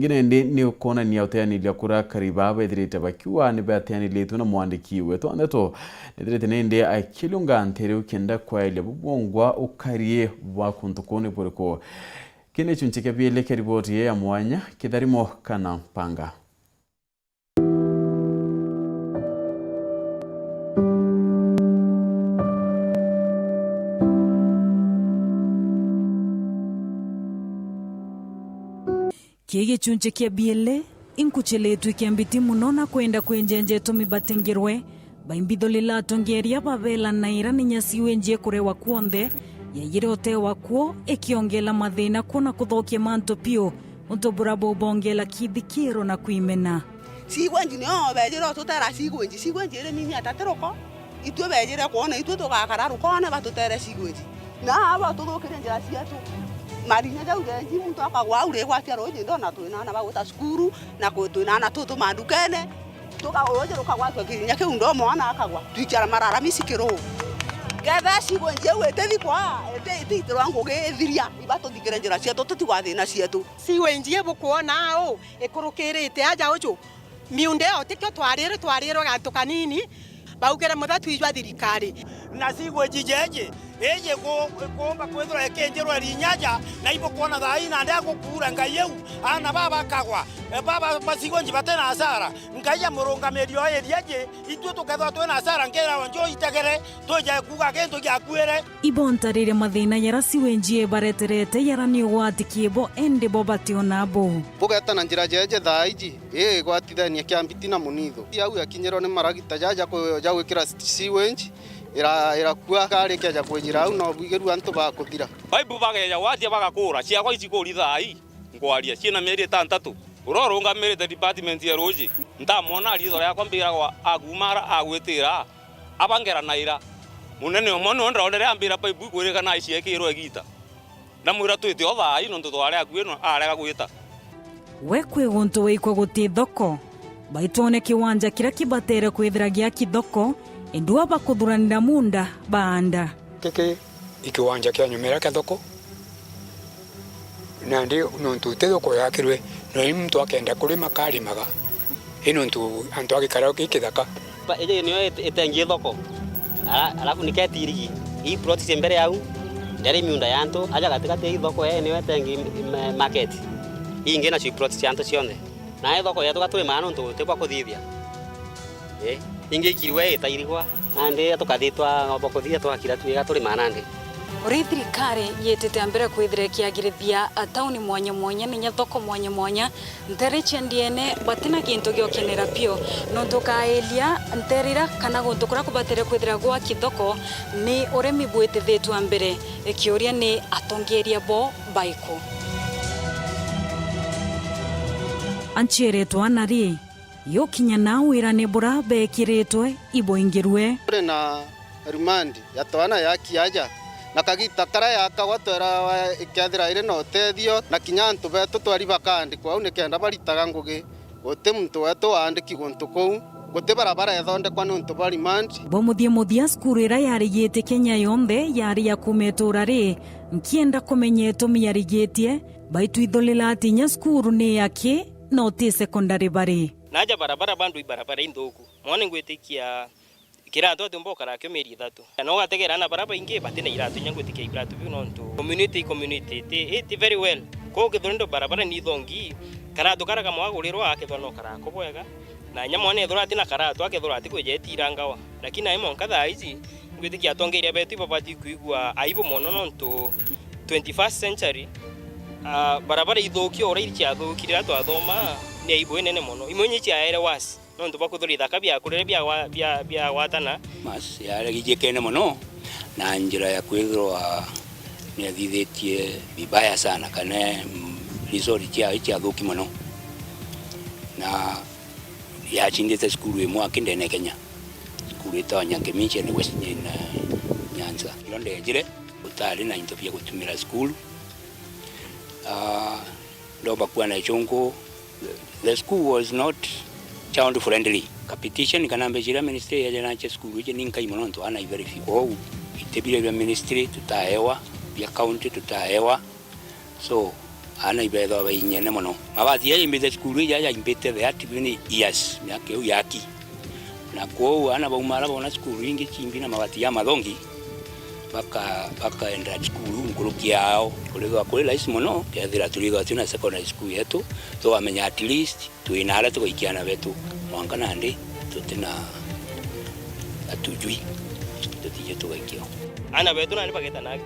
Ngine ni ukona ni yautayani liakura karibaba edirete bakiwa ni batayani letu na mwandiki wetu Nteto edirete nende akilunga ntere ukenda kwa ile bubongwa ukarie wakuntukoni poreko kine chunchike biele keriboti ya mwanya kidarimo kana panga Kiege chunche kia biele, inkucheletu ikiambiti munona kwenda kwenjenjeto mibatengirwe, baimbido lila tongeria babela naira ninyasiwe njie kurewa kuonde, ya yire otewa kuo, ekiongela madhina kuna kudhokie manto pio, untoburabo ubongela kidhikiro na kuimena. Sigwenji ni bejero tutera sigwenji ere nini atateroko, itwe bejere kuona itwe tugakararu kona batutere sigwenji. Na aba tudokire njira ciatu. Marina jau genji muntu akagwa ure gwati roje ndona twinana baguta skuru na twinana tutu mandukene tukaoje rukagwa kinya ke undo mwana akagwa twicara marara misikiro getha sigwenje wete kwa ete itwango gethiria ibato thikira njira cia tutigwathina cietu sigwenje bukuona o ekurukirite aja uju miunde o tikyo twariro gantu kanini baugera muthatu ijwa thirikari na sigwenje jeje eje kuomba kwethora ekenjerwa rinyaja na ibo kuona thai na ndia gukura ngai yeu ana baba kagwa baba masigwenji batena hasara ngai murungamerio eriaje itwe tukethwa twena hasara ngera wanjo itegere toje kuga gento gyakwere ibontarire mathina yara sigwenji bareterete yara ni gwatikiebo ende bobationabo bugeta na njira jeje thaiji gwatithania kiambiti na munitho yau yakinyerwo ni maragita jaja gwikira sigwenji ira kuwa kare kya kwenjira au no bigeru antu bakuthira baibu bageja watia bagakura ciakwa icikuri thai ngwaria ciena meri 3 urorunga meri the department ya roji ntamona ritho yakwa mbiragwa agumara agwitira abangera naira munene omono ndrondere ambira baibu kwirika na iciekirwo egita na mwira twite o thai no ntutware akwino arega gwita wekwe gonto weikwa guti thoko baitone kiwanja kira kibatere kwithiragia kithoko endua bakuthuranira munda baanda keke ikiwanja kya nyumera kya thoko na ndi nontu thoko yakirwe no mtu akenda kulima kalimaga ino ntu antu akikara kithaka eje niyo etengie thoko alafu niketirigi hii plot mbere yau ndari miunda yanto aja katikati hii thoko niyo etengi market hii ngena chi plot yanto cionde na thoko yetu gatwe maana ntu tebwa kuthithia inge kirwe etairigwa ande atukathitwa ngobokuthia twakira twiga turi manande URETERI kare yetete ambere kwithire kiagirithia tauni mwanya mwanya ninya thoko mwanya mwanya ntere chendiene batina kintu gyokenera pio no tukaelia nterira kana gonto kura kubatere kwithira gwa kithoko ni uremi bwete thetu ambere ekiuria ni atongeria bo baiko anchere twanari yokinya na wira ne bura bekiretwe iboingirwe na rumandi yatwana yakiaja na kagita kara yakagwatwera ikyathira ire no tethio na kinyantu betu twari bakandi kwa unikenda baritaga ngugi gote muntu wetu andiki guntu kou gote barabara ethonde kwa nuntu bari mandi bomuthia skuru ira yarigite Kenya yombe yari yakumetura ri nkienda kumenyeto miyarigetie baitu idholila atinya skuru ne yake no ti secondary bari naja barabara bandu ibarabara indoku mone ngwetikia kirato tumboka rakyo meri 3 no gategera na barabara inge batene irato nyangwetikia irato bino nto community it very well ko githondo barabara ni thongi karato karaga mwagulirwa akethano karako bwega na nyamone thora tina karato akethora atikwejeti irangawa lakini aimo nkatha ici ngwetikia tongeria betu ibabati kuigwa aibo mono nto 21st century barabara ithokio ora iria thokira twathoma ni aibo nene mono imonyi cia ere was no ndo bakuthurira kabia kurere bia watana mas yare gijekene mono na njira ya kwithirwa ni athithetie bibaya sana kana resort cia thoki mono na ya chindete skulu imwe akindene Kenya skulu itonya Kemiche ni West Nyanza londe njire utali na intopia kutumira skulu ndoba kuwa na chongo. The school was not child friendly. Competition kanambe jira ministry ya jana school je ninka imono ana verify ko itebile ya ministry tutaewa ya county tutaewa so ana ibetho bainyene muno mabathi ya imbite skulu ya imbite the active years myaka yo yaki na kwa ana baumara bona skulu ingi chimbi na mabathi ya mathongi baka enda skulu nguluki yao kuliga kule rais muno kethira tuliga tuna secondary school yetu to amenya at least tuinara tuikiana betu mwanga nandi tutina atujui tutije tuwaikio ana betu na nipageta na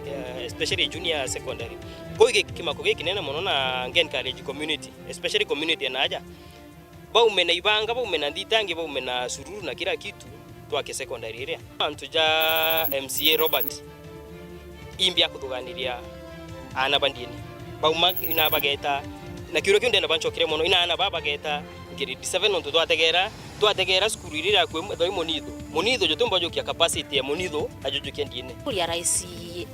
especially junior secondary koige kimako kinene muno na ngen college community especially community na aja ba umena ibanga ba umena nditangi ba umena sururu na kila kitu twake secondary area antuja MCA Robert imbia kutuganiria ana bandini ba uma ina bageta na kiro kyonde na bancho kire muno ina ana baba geta grade 7 onto twategera skuru irira kwe thoi monido jotomba jokia capacity ya monido ajojokia ndine ya rais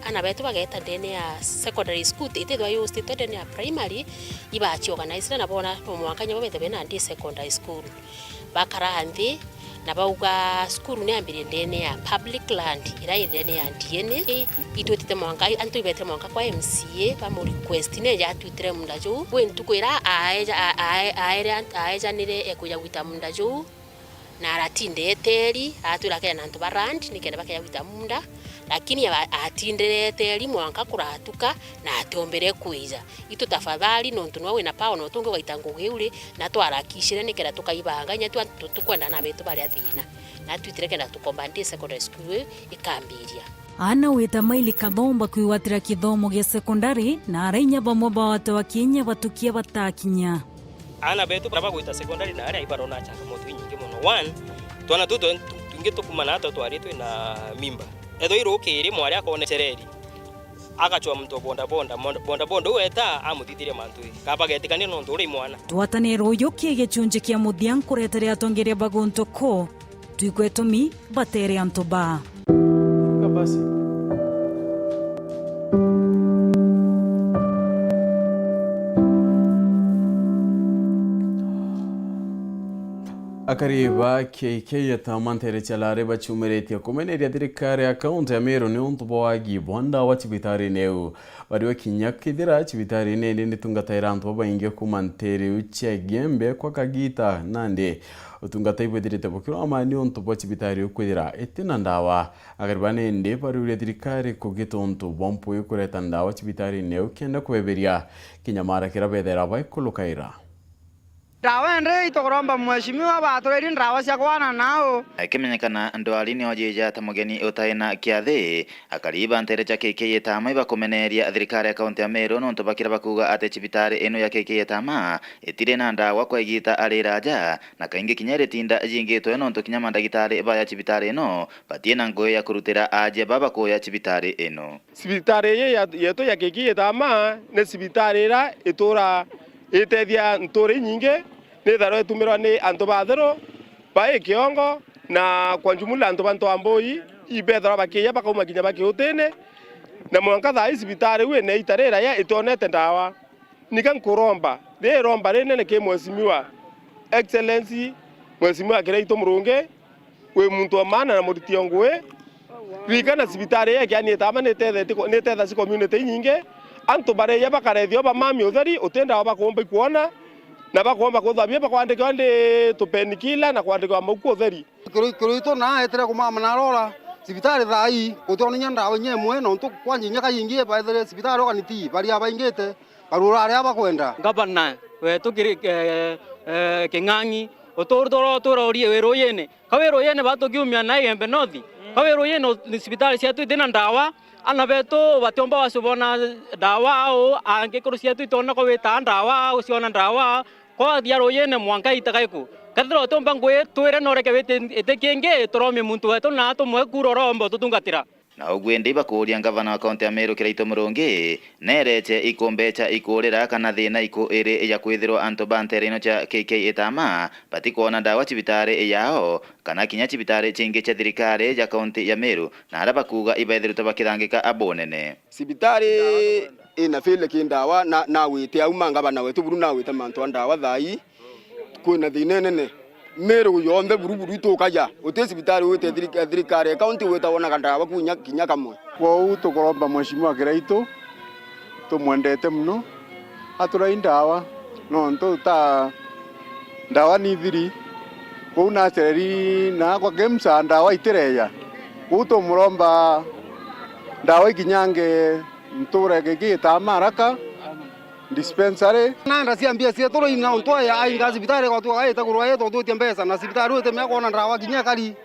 ana betu bageta ndene ya secondary school ite thwa yo state ndene ya primary ibachi organize na bona mwakanya bobete bena ndi secondary school bakara ndi na bauga skuru ne ambire ndene ya public land ira ndene ya ndene itwetete mwanga antu ibete mwanga kwa MCA ba mo request ne ya twitre mundajo wentu kwira aeja nire ekuya gwita mundajo na aratinde eteri atwira kaya nantu barand nikenda bakaya gwita munda lakini atindire eteri mwanga kuratuka na atombere kuiza ito tafadhali nontu nwawe na pao no tungo gaitango geure na twarakishire nikenda tukaibanganya tukwenda na betu bari athina na twitire kenda tukombandi secondary school ikambiria ana wita maili kathomba kwiwatira kithomo gia secondary na arainya bamwe bawate wa Kenya batukia batakinya ana betu baba gwita secondary na ari ibarona changamoto nyingi muno one twana tuto tungeto kumana ato twaritwe na mimba edo irokere mwari akone sereri agachwa mtu bonda weta amutithire mantu kabagetikane no nduri mwana twatanero yokie gechunje kia muthian kuretere atongeria bagonto ko tuikwetomi batere antoba basi akariba KK tamantere chalare bachumeretia kumeneria thirikari account ya Meru ni untubo wagi bonda wa chibitari neu bariwa kinyakithira chibitari nene nitungataira antu bainge kumantere uche gembe kwa kagita nande utungata ibwedirite bokiro amani untubo chibitari ukwira etina ndawa akariba nende bariwa thirikari kugitontu bompo yukureta ndawa chibitari neu kenda kubeberia kinyamara kirabethera baikulukaira Ndawa ende itogoromba mheshimiwa batureri ndawa cia kwana nao akimenyekana ndwari ni ojeja ta mugeni utaina kiathi akariba ntere cha KK Thaa ibakomeneria thirikari akaunti ya Meru no ntobakira bakuga ate chibitari eno ya KK Thaa etire na ndawa kwa igita ari raja na kaingi kinyere tinda jingito no ntokinya mandagitari baya chibitari eno batie na ngoe ya kurutira aje baba ko ya chibitari eno sibitari yeto ya KK Thaa ne sibitari ra itora itethia nturi nyinge ni tharo etumirwa ni antu bathero ba kiongo na kwa jumla antu bantu amboi ibethara bakiya bakauma kinya bakiutene na mwanka Thaa sibitari we ne itarera ya itonete ndawa nikan kuromba de romba rene ne ke mheshimiwa excellency mheshimiwa Kireito Murunge we muntu amana na mutitio ngwe rikana sibitari ya kiani Thaa ne tetha si community nyinge antu bare ya bakarethio ba mami utheri utenda bakomba kuona na bakomba kuthabia bakwandika ndi tupenikila na kwandika muku utheri Kireito na etere kumama na rora sibitari Thaa kutonya ndawa nyemwe no ntu kwanjinya kayingie ba ethere sibitari okaniti bari abaingite barura ari abakwenda gavana wetu King'ang'i utordoro turorie Weru yene Weru yene batukiumia na Embe North Weru yene sibitari cia twina ndawa ana beto batiomba wasubona ndawa au angekurusia twitona ko weta ndawa usiona ndawa kwa diaro yene mwanga itakaiko kathiro tomba ngwe twire noreke wete etekenge torome muntu wetu na tumwe kurorombo tutungatira na ugwende bakuria gavana wa kaunti ya Meru Kireito Murungi nereche ikombecha ikurira kana thina iku iri ya kwithirwa antu banterino cha KK Thaa batikuona ndawa chibitari yao kana kinya chibitari chingi cha thirikari ya kaunti ya Meru na ara bakuga ibethiruta bakithangika abonene sibitari ina file kindawa na wite auma gavana wetu buru na wite mantu ndawa Thaa kwina thina nene Meru yonde buruburu itokaja ote sibitari wite thirikari county wita wona kandawa kunya kinya kamwe kwa utukoromba mheshimiwa Kireito tumwendete muno atura indawa no nto ta ndawa ni thiri kuna sereri na kwa gemsa ndawa itereya kuto muromba ndawa ikinyange mture gege tamaraka dispensary na ndasiambia cia toro ina onto ya ainga sibitari kwa tuwa eta kurwa yeto tu tiambesa na sibitari wote me kwa ndawa kinya kali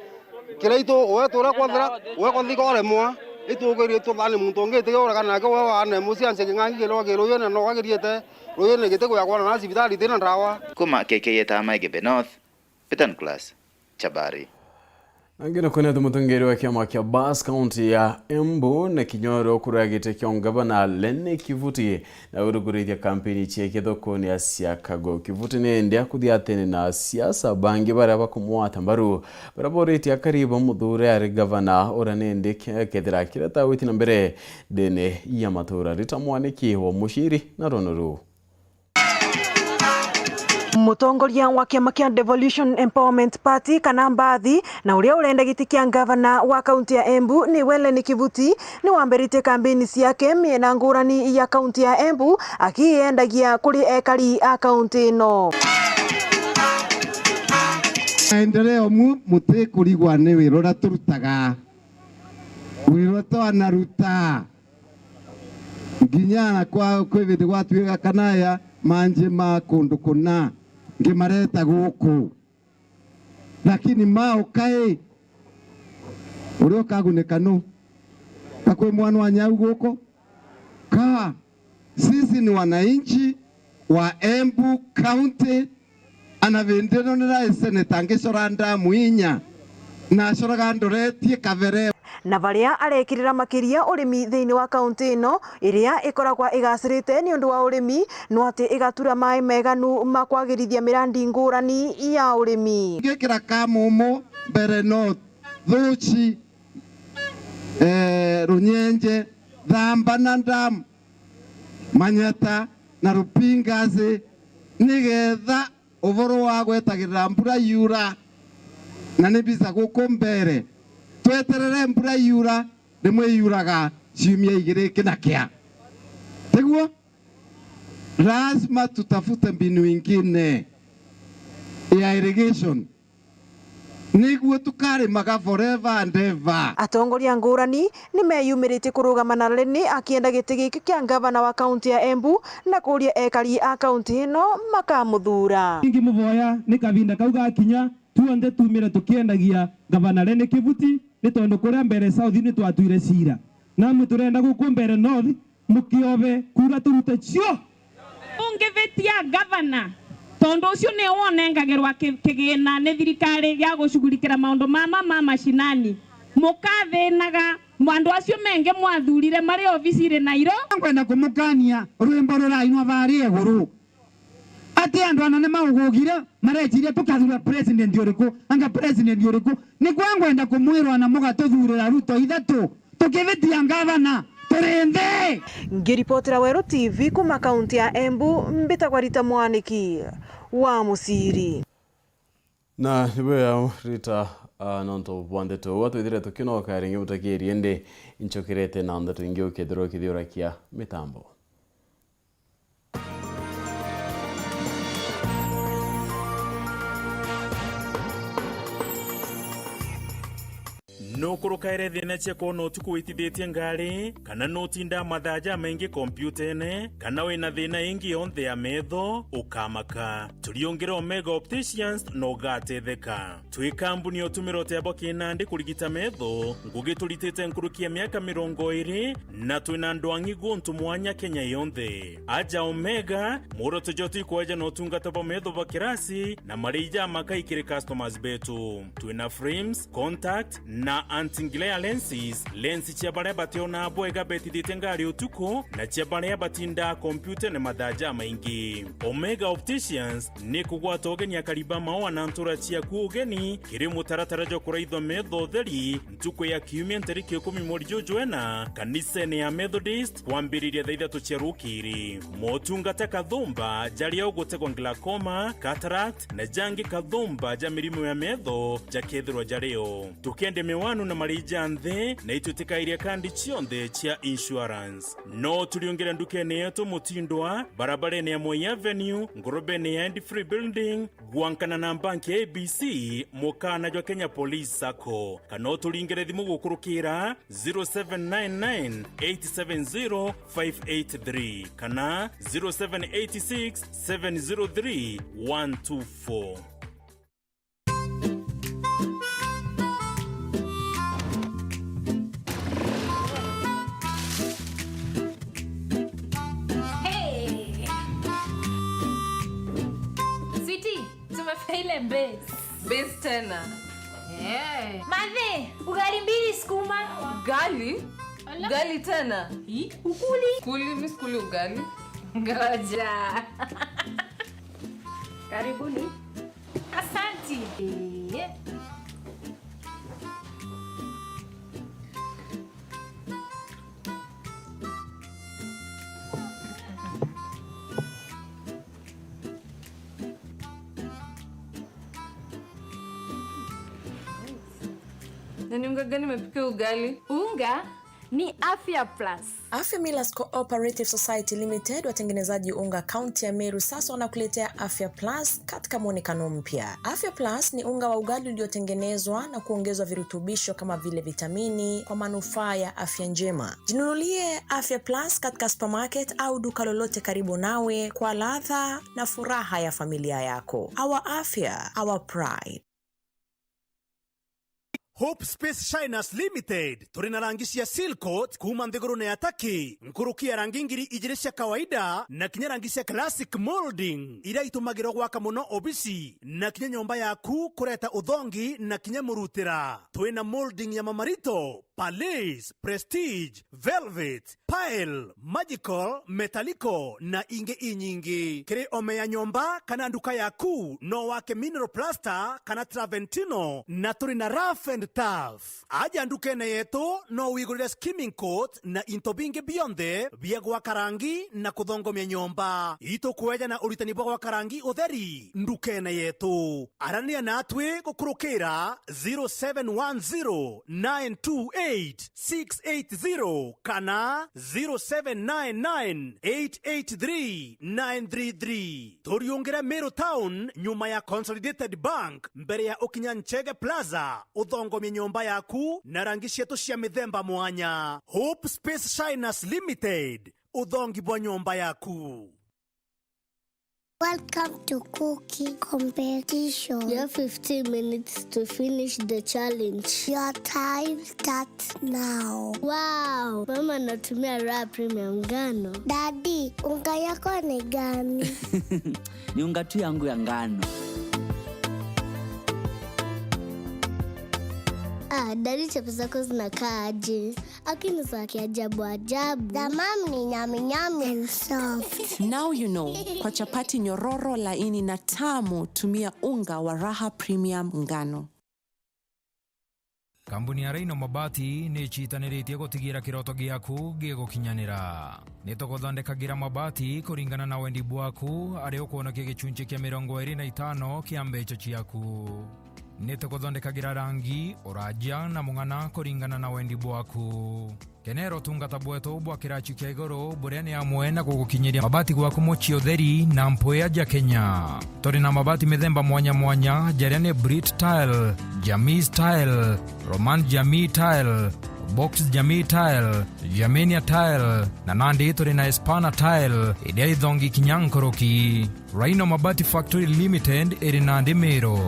kireito owe tora kwathira owe kwathika ore mwa itugerie to thani muntu ngete ora kana ke wa na musianse ngangi kelo kelo yone no kagiriete royone gete kwa kwa na sibitari tena ndawa kuma KK Thaa Igebe North Petan Class Chabari. Angina kuna tumutungeri wa kiama kia Bas County ya Embu na kinyoro kuragite kia ngavana Lene Kivuti na uruguritia kampeni cheke dhokoni ya siakago. Kivuti ne ndia kudhiatene na siasa bangi baraba kumuwa tambaru. Baraboriti ya karibu mudhure ya gavana ora nende kedira kirata witi nambere dene ya matura. Rita mwaniki wa mushiri na ronuru. Mutongoria wa kiama kia Devolution Empowerment Party kana mbathi na uria urenda giti kia gavana wa kaunti ya Embu ni Lene Kivuti ni wamberite kampeni ciake miena ngurani ya kaunti ya Embu akiendagia kuri ekari a kaunti no. Endeleo muti kurigwa ni wirora turutaga wiro twanaruta nginya kwa kwividi gwatuiga kanaya manje ma kundu kuna ngimareta guku lakini mao kae urio kaguneka no kakwe mwana wa nyau guko ka sisi ni wananchi wa Embu County anavendeno nira seneta ngicoranda muinya na coraga ndoretie kavere na varia arekirira makiria urimi thiini wa kaunti no iria ikoragwa igacirite ni undu wa urimi no ati igatura mai meganu makwagirithia mirandi ngurani ya urimi ngikira kamumo mbere no thuci runyenje thamba na ndam manyata na rupingazi nigetha uvoro wa gwetagirira mbura yura na nibisa guku mbere tweterere mbura yura rimwe yuraga ciumia igiri kina kia teguo lazima tutafute mbinu ingine ya irrigation niguo tukarimaga forever and ever. Atongoria ngurani ni meyumirite kurugama na Lene akienda giti giki kia gavana wa kaunti ya Embu na kuria ekari a kaunti no makamuthura ingi muvoya ni kavinda kauga kinya tuonde tumire tukiendagia gavana Lene Kivuti ni tondu kuria mbere south ni twatuire cira na muturenda guku mbere north mukiobe kura turute cio ungivetia gavana tondu ucio ni wonengagerwa kigina ni thirikari ya gushughulikira maundu ma mashinani mukathenaga mwandu acio menge mwathurire mari ofisi ri nairo ngwenda kumukania rwimbo rurainwa bari eguru ati andu anane maugugira marechiria tukathura president yoriku anga president yoriku ni kwa ngwenda kumwirwa na mugatuthurira Ruto ithatu tukivitia gavana turende. Ngiripotera Weru TV kuma kaunti ya Embu mbitagwa Rita Mwaniki wa Musiri na niwe Rita nonto Nteto watu idire tukino karingi mutakiri ende inchokirete na Nteto ingio kedro kidhiora kia mitambo. no kurukaire thina cheko no tukuitithietie ngari kana no tinda mathaja maingi kompyutene kana wina thina ingi yonthe ya metho ukamaka tuliongera Omega Opticians no gatetheka twi kambuni otumiro tebo kinandi kurigita metho ngugi tulitete nkurukia miaka 20 na twina ndwangi guntu mwanya Kenya yonthe aja Omega muro tujoti kwaja no tungata bo metho bakirasi na marija makaikire customers betu twina frames contact na anti-glare lenses lensi chia bare bationa bwega betithite ngari utuko na chia bare batinda kompyuta na mathaja maingi. Omega Opticians ni kugwata ogeni akariba mao na ntura chia kuugeni kiri mutaratara jo kuraithwa metho theri ntuko ya kiumia ntariki 10 mweri Jojoena kanisani ya Methodist kwambiriria thaa 3 cia rukiri motungata kathumba jari ogutegwa glaucoma cataract na jangi kathumba ja mirimu ya metho jakethirwa jareo tukende mewano manu na marija nthe na itutikairia kandi cionthe cia insurance. No tuliongera ndukene yetu mutindwa barabara ya Moi Avenue, ngorobene ya Free Building, guankana na banki ABC, mukana jwa Kenya Police Sacco. Kano tulingere thimu gukurukira 0799 870 583 kana 0786 703 124. Ile base tena. Madhe, ugali mbili sukuma. Ugali? Ugali tena. Ukuli? Kuli, mimi sikuli ugali. Ngoja. Karibuni. Asante. Nani unga gani umepika ugali? Unga ni Afya Plus. Afya Millers Cooperative Society Limited, watengenezaji unga kaunti ya Meru, sasa wanakuletea Afya Plus katika muonekano mpya. Afya Plus ni unga wa ugali uliotengenezwa na kuongezwa virutubisho kama vile vitamini kwa manufaa ya afya njema. Jinunulie Afya Plus katika supermarket au duka lolote karibu nawe kwa ladha na furaha ya familia yako. Our afya, our pride. Hope Space Shiners Limited turina rangi cia silcoat kuma nthiguru na ataki nkurukia rangi ngiri igiri cia kawaida na kinya rangi cia classic molding ira itumagirwo gwaka muno obisi na kinya nyomba yaku kureta uthongi na kinya murutira. Twina molding ya mamarito, Palace, Prestige, Velvet, Pile, Magical, Metallico na inge inyingi. Kiri ome ya nyomba kana nduka yaku no wake mineral plaster kana Traventino na turina rough and tough. Aja ndukene yetu no wigurire skimming coat na into bingi bionde bia gwaka rangi na kuthongomia nyomba. Ito kueja na uritani bwa gwaka rangi utheri ndukene yetu. Arania natwe gukurukira 0710-928-680 kana 0799-883-933. Toriongera Meru Town nyuma ya Consolidated Bank mbere ya Okinya Nchege Plaza uthongomia nyomba yaku na rangi cietu cia mithemba mwanya. Hope Space Shiners Limited, uthongi bwa nyomba yaku. Welcome to cooking competition. You have 15 minutes to finish the challenge. Your time starts now. Wow, mama natumia raw premium ngano. Daddy, unga yako ni gani? Ni unga tu yangu ya ngano. Daddy, chapo zako zinakaa aje? Akini za kiajabu ajabu. The mom ni nyami nyami and soft. Now you know, kwa chapati nyororo laini na tamu, tumia unga wa Raha Premium ngano. Kambuni ya Reino Mabati ni chitaniritie gutigira kiroto giaku gigukinyanira. Nituguthondekagira mabati kuringana na wendi bwaku ari ukuona gicunjĩ kia 25 kia mbeca ciaku. Nituguthondekagira rangi, oraja na mung'ana kuringana na wendi bwaku. Kenero tungata bwetu bwa kirachi kia iguru buria ni amwe na gugukinyiria mabati gwaku mochi utheri na mpoya ja Kenya. Turi na mabati mithemba mwanya mwanya jaria ni Brit Tile, Jamii Tile, Roman Jamii Tile, Box Jamii Tile, Jamenia Tile na nandi turi na Espana Tile iria ithongi kinyankoroki. Rhino Mabati Factory Limited iri nandi Meru.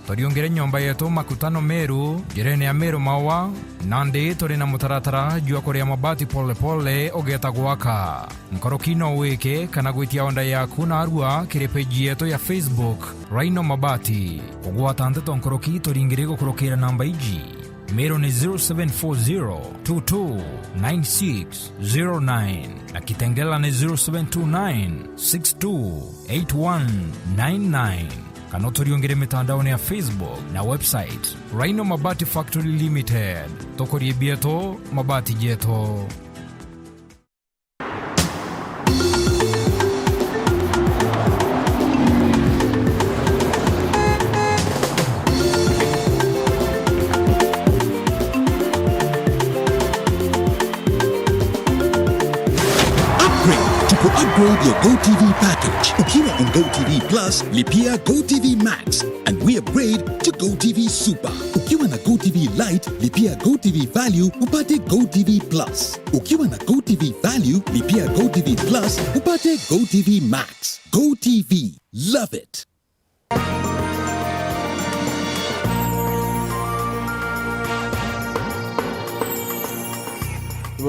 Toriongere nyomba yetu makutano Meru, jirene ya Meru Mawa, nandi turi na mutaratara jua kuria mabati pole pole ogeta gwaka. Nkoroki no wike kana gwitia onda yaku na arua kiri page yetu ya Facebook Rhino Mabati. Kugwata Nteto nkoroki toringire gukurukira namba iji. Meru ni 0740-229609 na Kitengela ni 0729-628199. Kanotoriongere mitandao ya Facebook na website Rhino Mabati Factory Limited. Tokorie bieto mabati jeto. your GoTV package. Ukiwa on GoTV Plus, lipia GoTV Max and we upgrade to GoTV Super. Ukiwa na GoTV Lite, lipia GoTV Value upate GoTV Plus. Ukiwa na GoTV Value, lipia GoTV Plus upate GoTV Max. GoTV, love it.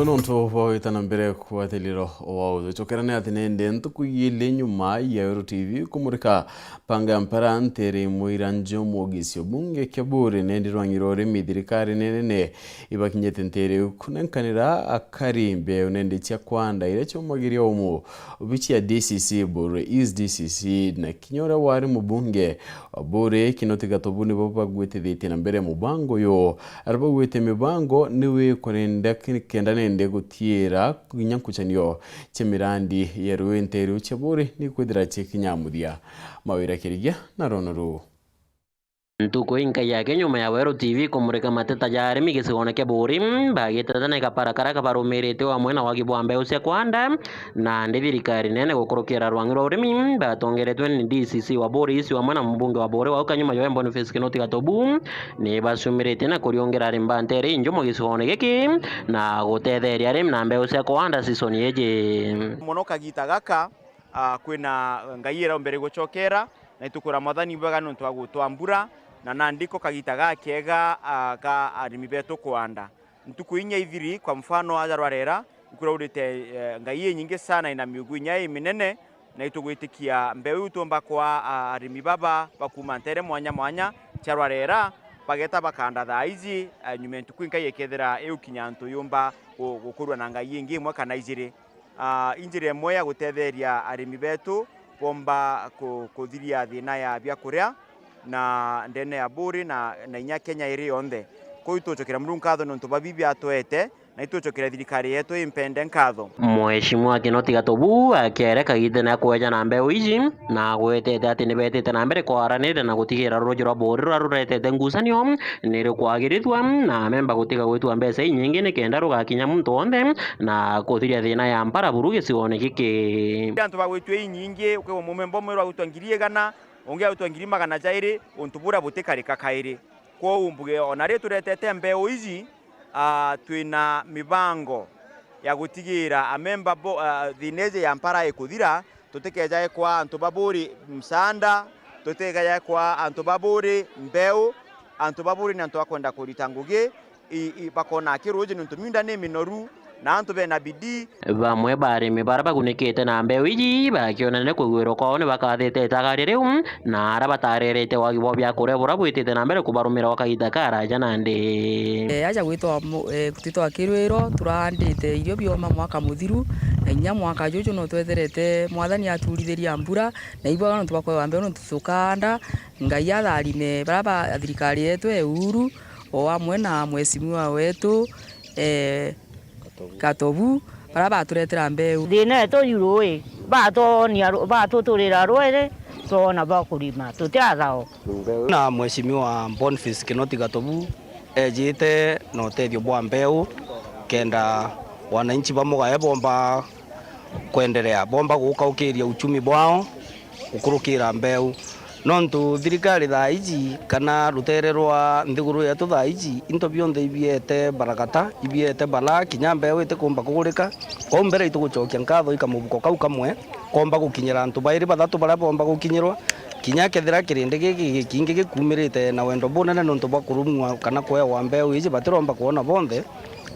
Nonto wawitana mbere kuwatiliro waudu chokerane atinende ntukuyile nyuma ya Weru TV kumurika panga mpara ntere muiranjo mogisyo bunge kyabure nendirwangirore midhirikari nenene ibakinyete ntere kunenkanira akarimbe unende chakwanda ile chomagiria omu ubichi ya DCC bore is DCC na kinyora wari mubunge bore kinotiga tobuni babagwete dhiti mbere mubango yo arbagwete mibango niwe korenda kenda nende gutiera kunyankuchanyo chemirandi ya ruenteri uchaburi ni kwedira chekinyamudia mawira kirigia na ronoru Ntuko inka yake nyuma ya Weru TV kumurika mateta jari migisigone ke buri bagita tane kaparakara kaparumerete wa mwena wagibwambe usia kwanda na ndithirikari nene gukurukira rwangiro urimi batongeretwe ni DCC wa buri isi wa mwena mbunge wa buri wa ukanyuma yo Boniface Kinoti Gatobu ni basumirete na kuriongera rimbantere injo mugisigone giki na gutetheria ari na mbe usia kwanda season yeje monoka gitagaka kwina ngayira mbere guchokera na itukura mathani bega nontu agutwambura na nandiko kagita gakega ka arimi beto kwanda ntuku inya ithiri kwa mfano ajarwarera ikuraurite ngaiye nyingi sana ina miugu inya minene na itugwitikia mbeu utomba kwa arimi baba bakumantere mwanya charwarera bageta bakanda thaizi nyume ntuku inka yekethera eukinyanto yumba gukurwa na ngaiye ingi mwe kana izire injire moya gutetheria arimi betu bomba kuthiria thina ya byakuria na ndene ya buri na inya Kenya iri yonde ko ituchokera murungu nkatho nontu babibi atwete na ituchokera thirikari yetu impende nkatho Mheshimiwa Kinoti Gatobu akiereka gite na kweja na mbeu ici na gwetete ati ni betete na mbere kwaranite na gutigira rojo rwa buri rurutete ngucanio ni rukwagiritwa na memba gutiga gwitua mbeca inyingi ni kenda rugakinya muntu onde na kuthiria thina ya mpara buru gicione giki antu bagwitwe inyingi ukwo mumembo mwe rwa gutwangirie gana onge utwangiri magana jairi untubura butekarika kairi kwa umbuge onare turetete mbeu ici twina mibango ya gutigira amemba thineje ya mpara ikuthira tutikeja kwa antubaburi msanda tutikeja kwa antubaburi mbeu antubaburi na ntoakwenda kuritanguge bakona kiruji ntumunda ne minoru na antu bena bidii bamwe barimi barabagunikite na mbeu iji bakionane kugwiro kwao ni bakathite itagari riu na ara batarerete wagibo bya kurebura bwitite na mbere kubarumira wakagita karaja nande aja gwitwa kutitwa kirwiro turahandite irio bioma mwaka muthiru na inya mwaka juju no twetherete mwathani aturithiria mbura na ibwa no twakwa mbeu no tucukanda ngai atharime baraba thirikari yetu Weru o amwe na mheshimiwa wetu Gatobu baraba turetera mbeu thina to yuroi bato turira rwere so na bakurima tutiathao na mheshimiwa Boniface Kinoti Gatobu ejite no tethio bwa mbeu kenda wananchi bamugae bomba kuendelea bomba gukaukiria uchumi bwao ukurukira mbeu nontu thirikari thaiji kana rutere rwa nthiguru yetu thaiji into bionthe ibiete barakata ibiete bala kinya mbeu ite kumba kugurika ko mbere itugucokia nkatho ikamubuko kau kamwe komba gukinyira antu bairi bathatu bara bomba gukinyirwa kinya kethira kirinde giki kingi gikumirite na wendo bunene nontu bakurumwa kana kwewa mbeu iji batiromba kuona bonthe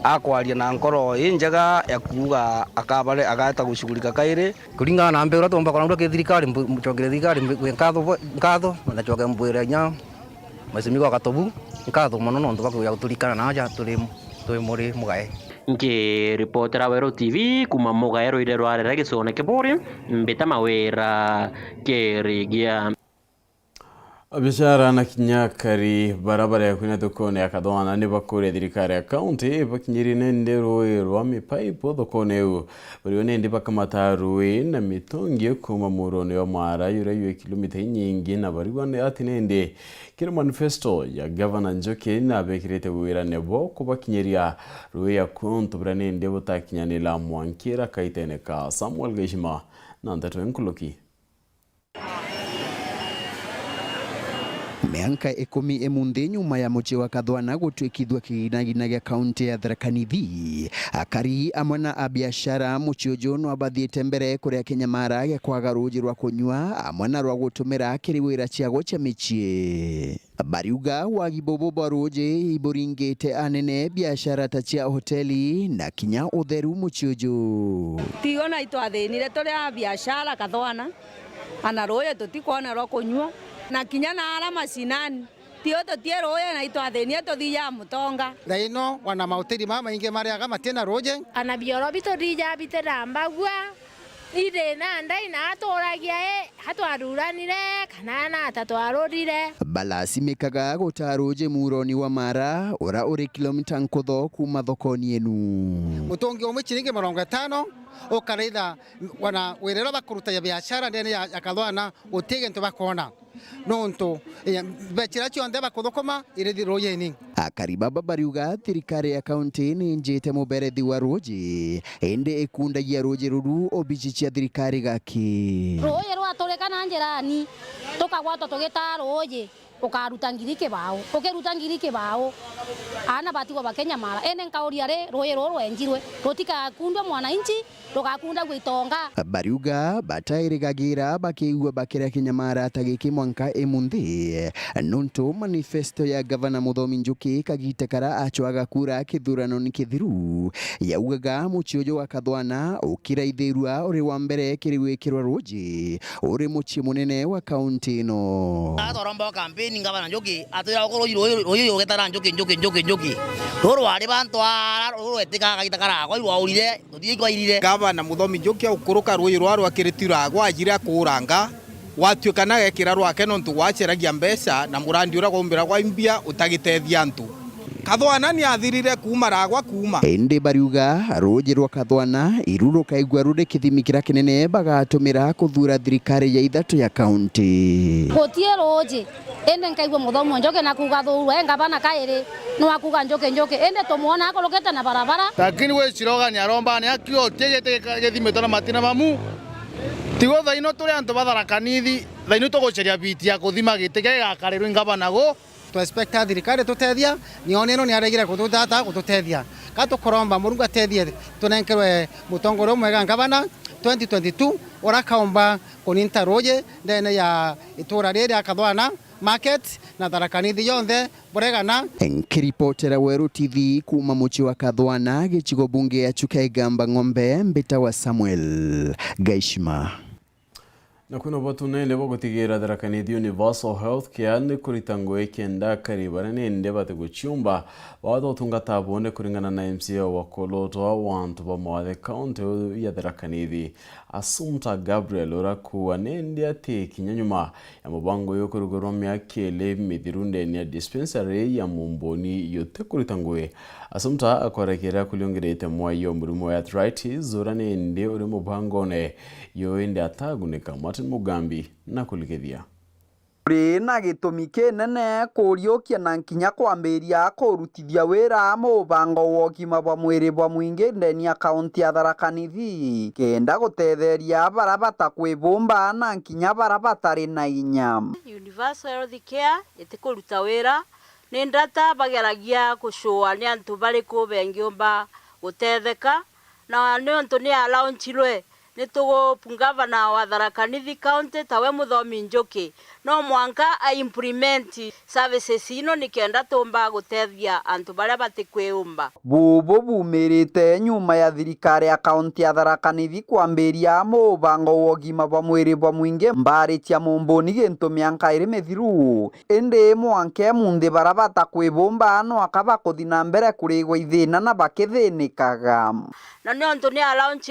akwaria na nkoro injega ya kuga akabale agata gushughulika kaire kuringana na mbeu ratomba kana ndike thirikari mchongere thirikari nkatho na choke mbwira nya Mheshimiwa Gatobu nkatho mono no ntuba kuya guturikana na aja turi muri mugae nge reportera Weru TV kuma mugae roire rwarera gicone kiburi mbita mawira kerigia Biashara na kinyakari barabara ya kwina thokone ya Kadhwana ni bakore thirikari ya county bakinyiri nende roi rwa mipaipo thokone u bari nende bakamata roi na mitongi kuma murone wa mara yura kilomita nyingi na bari wane ati nende kira manifesto ya Governor Njoke na bekirete wira nebo kubakinyiria roi ya kuntu bra nende botakinyanira mwankira kaiteneka Samuel Geshima na Nteto Enkuluki. Mianka 10 emunde nyuma ya muci wa Kathwana gutwikithwa kiginagina gia kaunti ya Thaa Nithi akari amwe na abiashara muci uju no abathiite mbere kuria kinyamara gia kwaga ruji rwa kunywa amwe na rwa gutumira kiri wira ciago cia micii. Bariuga wagibobo bwa ruji iburingite anene biashara ta cia hoteli na kinya utheru muci uju. Tiona itwathinire turi a biashara Kathwana ana ruji tutikona rwa kunywa na kinya na ala mashinani tio totiero oya na itwathenia tothia mutonga daino wana mahoteli mama inge maria kama tena roje ana bioro bitorija bitera gwa ire na ndai na atoragia hatwaruranire kana na tatwarurire balasi mekaga gutaroje muroni wa Mara ora uri kilomita nkotho kuma thokoni enu mutongi umwe chiringi 50 okaritha wana wirero bakuruta ya biashara ndene ya Kathwana utige nto bakona nonto bechira chionde bakuthokoma ire royeni akaribaba bariuga thirikari ya kaunti ni njite muberethi wa roji ende ekunda ya roji ruru obici cia thirikari gaki roje rwatũrĩkana njĩrani tũkagwatwo tũgĩta roje ukaruta ngiri kĩbaũ ũkĩruta ngiri kĩbaũ ana batigwo bakenyamara ene nkauria ri roje rũrũ enjirwe rũtikakundwe mwananchi rũgakunda gwitonga bariuga batairigagira bakiigua bakiria kinyamara tagiki mwanka emunthi nonto manifesto ya gavana Muthomi Njuki kagitekara achwaga kura kithurano ni kithiru yaugaga muci uju wa Kathwana ukiraithirwa uri wa mbere kiriwikirwa roji uri muci munene wa kaunti no atoromba campaign gavana Njuki atira ko roji ugetara Njuki ruru wari bantwara ruru etika kagitakara ko irwaurire tuthii kwa irire gavana Muthomi Njuki ukuruka roji rwa kiritira gwajira kuranga watuika na gekira rwake nontu wacheragia mbeca na murandi ura gombera kwa imbia utagitethia antu Kathwana ni athirire kuma ragwa kuma ende bariuga roji rwa Kathwana iruro kaigwa rure kithimi kira kinene bagatumira kuthura thirikari ya ithatu ya kaunti gotie roji ende nkaigwa Muthomi Njuki na kuga thuru gavana kairi no akuga Njuki ende tumuona akoloketa na barabara lakini we ciroga ni aromba ni akio tegete githimi tona matina mamu tigo thaino turi antu Thaa Nithi thaino tuguceria biti ya kuthima gitike gakarirwe gavana go to expect thirikari tutethia nioneno ni aregire kututata kututethia katukoromba Murungu atethie tunenkerwe mutongoro mwega gavana 2022 ora kaomba kuninta roje ndene ya itura riri ya Kathwana market na Thaa Nithi yonthe buregana nkiripotera Weru TV kuma muci wa Kathwana gichigo bunge ya Chukaigamba Ng'ombe mbita wa Samuel Gaishma na kuno batune lebo gutigira Thaa Nithi Universal Health Care ni kuritangoe kenda karibara nende bate guchumba wado tungata bone kuringana na MCA wa Koloto wantu ba mwade county ya Thaa Nithi Assumpta Gabriel orakuwa nende ate kinyanyuma ya mubango yo kurugoromya kele midhirunde ni dispensary ya mumboni yote kuritangoe Assumpta akorekera kuliongerete mwayo murimo ya arthritis zora nende uri mubango ne yo ende ataguneka Martin Mugambi na kulikethia uri na gitumi kinene kuriukia na nkinya kwambiria kurutithia wira mubango wa ũgima bwa mwĩrĩ bwa mũingĩ ndeni ya kaunti ya Thaa Nithi kenda gutetheria bara batakwibumba na nkinya bara batari na inya. Universal Health Care itikuruta wira ni ndata bageragia kushoa ni antu bari kubengiomba gutetheka na ni antu ni alaunchirwe nitugo gavana wa Thaa Nithi county tawe Muthomi Njuki no mwanka a implement services ino nikenda tumba gutethia antu baria batikwiumba bubu bumirite nyuma ya thirikari ya kaunti ya Thaa Nithi kwambiria mubango wa ũgima bwa mwĩrĩ bwa mũingĩ mbari cia mumboni gintu mianka iri mithiru indi mwanke munthi bara batakwibumba no akaba kuthina mbere kurigwa ithina na bakithinikaga na ni antu ni allowance